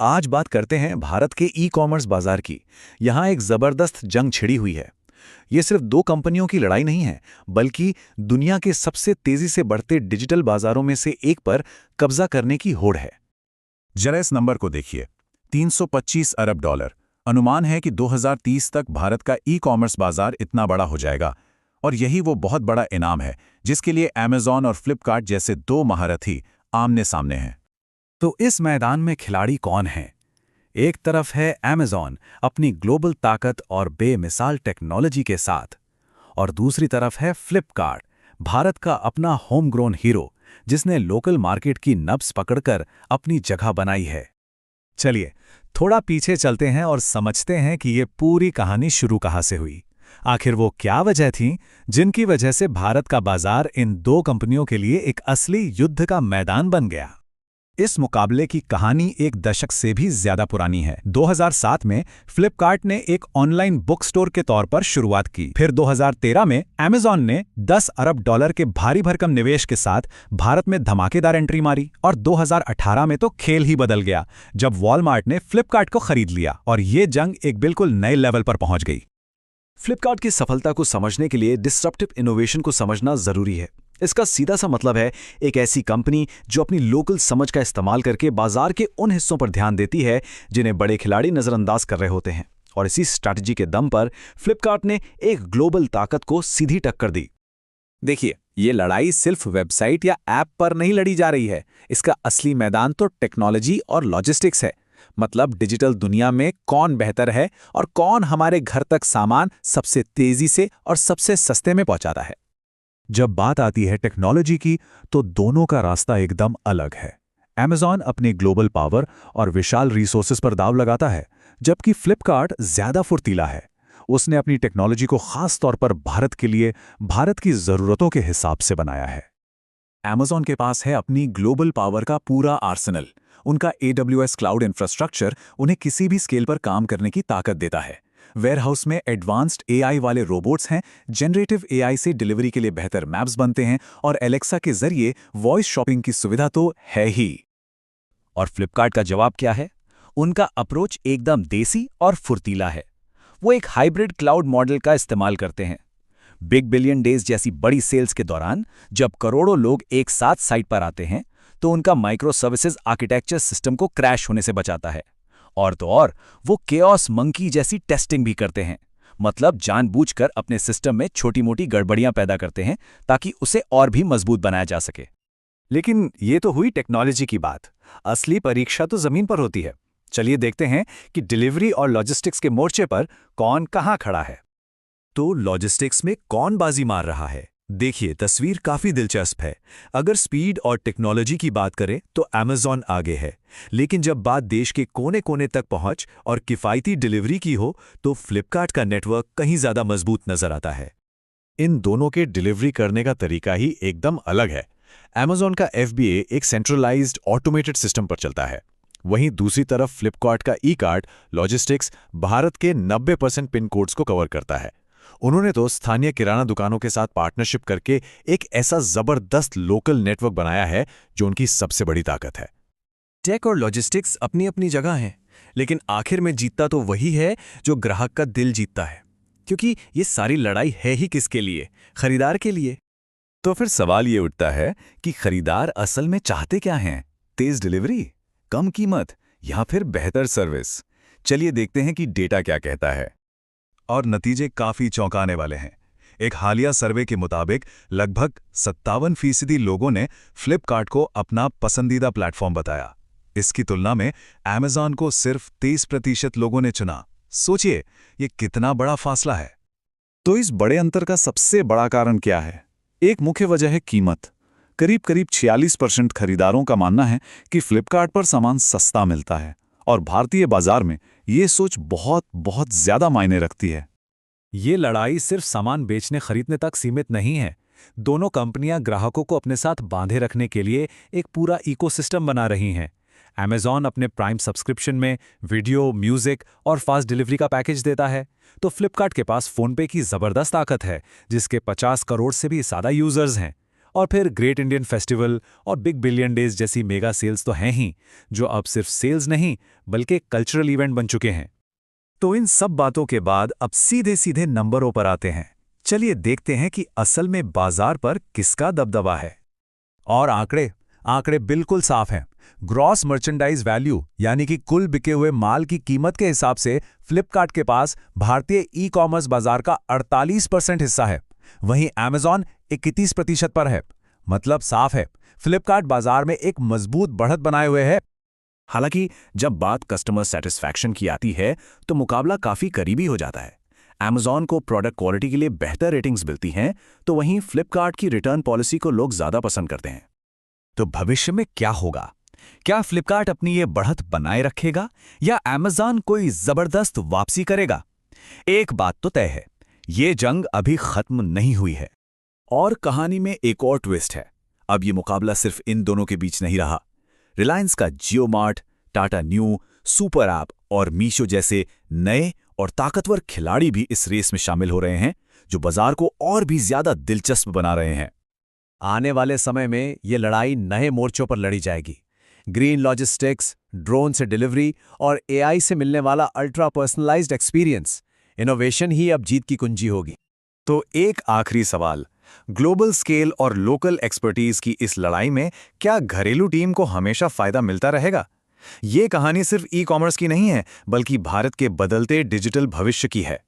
आज बात करते हैं भारत के ई कॉमर्स बाजार की। यहाँ एक जबरदस्त जंग छिड़ी हुई है। ये सिर्फ दो कंपनियों की लड़ाई नहीं है, बल्कि दुनिया के सबसे तेजी से बढ़ते डिजिटल बाजारों में से एक पर कब्जा करने की होड़ है। जरा इस नंबर को देखिए, 325 अरब डॉलर। अनुमान है कि 2030 तक भारत का ई कॉमर्स बाजार इतना बड़ा हो जाएगा। और यही वो बहुत बड़ा इनाम है जिसके लिए अमेज़न और फ्लिपकार्ट जैसे दो महारथी आमने सामने हैं। तो इस मैदान में खिलाड़ी कौन हैं? एक तरफ है अमेज़न अपनी ग्लोबल ताकत और बेमिसाल टेक्नोलॉजी के साथ, और दूसरी तरफ है फ्लिपकार्ट, भारत का अपना होम ग्रोन हीरो, जिसने लोकल मार्केट की नब्ज पकड़कर अपनी जगह बनाई है। चलिए थोड़ा पीछे चलते हैं और समझते हैं कि ये पूरी कहानी शुरू कहाँ से हुई। आखिर वो क्या वजह थी जिनकी वजह से भारत का बाजार इन दो कंपनियों के लिए एक असली युद्ध का मैदान बन गया। इस मुकाबले की कहानी एक दशक से भी ज्यादा पुरानी है। 2007 में फ्लिपकार्ट ने एक ऑनलाइन बुक स्टोर के तौर पर शुरुआत की। फिर 2013 में अमेज़न ने 10 अरब डॉलर के भारी भरकम निवेश के साथ भारत में धमाकेदार एंट्री मारी। और 2018 में तो खेल ही बदल गया जब वॉलमार्ट ने फ्लिपकार्ट को खरीद लिया और ये जंग एक बिल्कुल नए लेवल पर पहुंच गई। फ्लिपकार्ट की सफलता को समझने के लिए डिस्रप्टिव इनोवेशन को समझना जरूरी है। इसका सीधा सा मतलब है एक ऐसी कंपनी जो अपनी लोकल समझ का इस्तेमाल करके बाजार के उन हिस्सों पर ध्यान देती है जिन्हें बड़े खिलाड़ी नजरअंदाज कर रहे होते हैं। और इसी स्ट्रैटेजी के दम पर फ्लिपकार्ट ने एक ग्लोबल ताकत को सीधी टक्कर दी। देखिए, ये लड़ाई सिर्फ वेबसाइट या ऐप पर नहीं लड़ी जा रही है। इसका असली मैदान तो टेक्नोलॉजी और लॉजिस्टिक्स है। मतलब डिजिटल दुनिया में कौन बेहतर है और कौन हमारे घर तक सामान सबसे तेजी से और सबसे सस्ते में पहुंचाता है। जब बात आती है टेक्नोलॉजी की, तो दोनों का रास्ता एकदम अलग है। अमेज़न अपने ग्लोबल पावर और विशाल रिसोर्सेज पर दांव लगाता है, जबकि फ्लिपकार्ट ज्यादा फुर्तीला है। उसने अपनी टेक्नोलॉजी को खास तौर पर भारत के लिए, भारत की जरूरतों के हिसाब से बनाया है। अमेज़न के पास है अपनी ग्लोबल पावर का पूरा आर्सेनल। उनका AWS क्लाउड इंफ्रास्ट्रक्चर उन्हें किसी भी स्केल पर काम करने की ताकत देता है। वेयरहाउस में एडवांस्ड AI वाले रोबोट्स हैं, जनरेटिव AI से डिलीवरी के लिए बेहतर मैप्स बनते हैं, और एलेक्सा के जरिए वॉइस शॉपिंग की सुविधा तो है ही। और फ्लिपकार्ट का जवाब क्या है? उनका अप्रोच एकदम देसी और फुर्तीला है। वो एक हाइब्रिड क्लाउड मॉडल का इस्तेमाल करते हैं। बिग बिलियन डेज जैसी बड़ी सेल्स के दौरान जब करोड़ों लोग एक साथ साइट पर आते हैं, तो उनका माइक्रो सर्विसेज आर्किटेक्चर सिस्टम को क्रैश होने से बचाता है। और तो और वो केओस मंकी जैसी टेस्टिंग भी करते हैं। मतलब जानबूझकर अपने सिस्टम में छोटी मोटी गड़बड़ियां पैदा करते हैं ताकि उसे और भी मजबूत बनाया जा सके। लेकिन ये तो हुई टेक्नोलॉजी की बात। असली परीक्षा तो जमीन पर होती है। चलिए देखते हैं कि डिलीवरी और लॉजिस्टिक्स के मोर्चे पर कौन कहां खड़ा है। तो लॉजिस्टिक्स में कौन बाजी मार रहा है? देखिए, तस्वीर काफी दिलचस्प है। अगर स्पीड और टेक्नोलॉजी की बात करें तो अमेज़न आगे है, लेकिन जब बात देश के कोने कोने तक पहुंच और किफायती डिलीवरी की हो, तो फ्लिपकार्ट का नेटवर्क कहीं ज्यादा मजबूत नजर आता है। इन दोनों के डिलीवरी करने का तरीका ही एकदम अलग है। अमेज़न का FBA एक सेंट्रलाइज्ड ऑटोमेटेड सिस्टम पर चलता है, वहीं दूसरी तरफ फ्लिपकार्ट का ई-कार्ट लॉजिस्टिक्स भारत के 90% पिन कोड्स को कवर करता है। उन्होंने तो स्थानीय किराना दुकानों के साथ पार्टनरशिप करके एक ऐसा जबरदस्त लोकल नेटवर्क बनाया है जो उनकी सबसे बड़ी ताकत है। टेक और लॉजिस्टिक्स अपनी अपनी जगह हैं, लेकिन आखिर में जीतता तो वही है जो ग्राहक का दिल जीतता है। क्योंकि ये सारी लड़ाई है ही किसके लिए? खरीदार के लिए। तो फिर सवाल ये उठता है कि खरीदार असल में चाहते क्या हैं? तेज डिलीवरी, कम कीमत, या फिर बेहतर सर्विस? चलिए देखते हैं कि डेटा क्या कहता है। और नतीजे काफी चौंकाने वाले हैं। एक हालिया सर्वे के मुताबिक लगभग 57% लोगों ने फ्लिपकार्ट को अपना पसंदीदा प्लेटफॉर्म बताया। इसकी तुलना में अमेज़न को सिर्फ 30% लोगों ने चुना। सोचिए, ये कितना बड़ा फासला है। तो इस बड़े अंतर का सबसे बड़ा कारण क्या है? एक मुख्य वजह है कीमत। करीब 46% खरीदारों का मानना है कि फ्लिपकार्ट पर सामान सस्ता मिलता है, और भारतीय बाजार में ये सोच बहुत बहुत ज्यादा मायने रखती है। ये लड़ाई सिर्फ सामान बेचने खरीदने तक सीमित नहीं है। दोनों कंपनियां ग्राहकों को अपने साथ बांधे रखने के लिए एक पूरा इकोसिस्टम बना रही हैं। अमेज़न अपने प्राइम सब्सक्रिप्शन में वीडियो, म्यूजिक और फास्ट डिलीवरी का पैकेज देता है, तो फ्लिपकार्ट के पास फोनपे की जबरदस्त ताकत है, जिसके 50 करोड़ से भी ज्यादा यूजर्स हैं। और फिर ग्रेट इंडियन फेस्टिवल और बिग बिलियन डेज जैसी मेगा सेल्स तो हैं ही, जो अब सिर्फ सेल्स नहीं बल्कि कल्चरल इवेंट बन चुके हैं। तो इन सब बातों के बाद अब सीधे सीधे नंबरों पर आते हैं। चलिए देखते हैं कि असल में बाजार पर किसका दबदबा है। और आंकड़े बिल्कुल साफ हैं। ग्रॉस मर्चेंडाइज वैल्यू यानी कि कुल बिके हुए माल की कीमत के हिसाब से फ्लिपकार्ट के पास भारतीय ई कॉमर्स बाजार का 48% हिस्सा है, वहीं अमेजॉन 31% पर है। मतलब साफ है, फ्लिपकार्ट बाजार में एक मजबूत बढ़त बनाए हुए है। हालांकि जब बात कस्टमर सेटिस्फैक्शन की आती है तो मुकाबला काफी करीबी हो जाता है। अमेजॉन को प्रोडक्ट क्वालिटी के लिए बेहतर रेटिंग्स मिलती हैं, तो वहीं फ्लिपकार्ट की रिटर्न पॉलिसी को लोग ज्यादा पसंद करते हैं। तो भविष्य में क्या होगा? क्या फ्लिपकार्ट अपनी ये बढ़त बनाए रखेगा या अमेजॉन कोई जबरदस्त वापसी करेगा? एक बात तो तय है, ये जंग अभी खत्म नहीं हुई है। और कहानी में एक और ट्विस्ट है। अब ये मुकाबला सिर्फ इन दोनों के बीच नहीं रहा। रिलायंस का Jio mart, Tata Neu, super app और मीशो जैसे नए और ताकतवर खिलाड़ी भी इस रेस में शामिल हो रहे हैं, जो बाजार को और भी ज्यादा दिलचस्प बना रहे हैं। आने वाले समय में ये लड़ाई नए मोर्चों पर लड़ी जाएगी। ग्रीन लॉजिस्टिक्स, ड्रोन से डिलीवरी और एआई से मिलने वाला अल्ट्रा पर्सनलाइज्ड एक्सपीरियंस, इनोवेशन ही अब जीत की कुंजी होगी। तो एक आखिरी सवाल, ग्लोबल स्केल और लोकल एक्सपर्टीज की इस लड़ाई में क्या घरेलू टीम को हमेशा फायदा मिलता रहेगा? ये कहानी सिर्फ ई कॉमर्स की नहीं है, बल्कि भारत के बदलते डिजिटल भविष्य की है।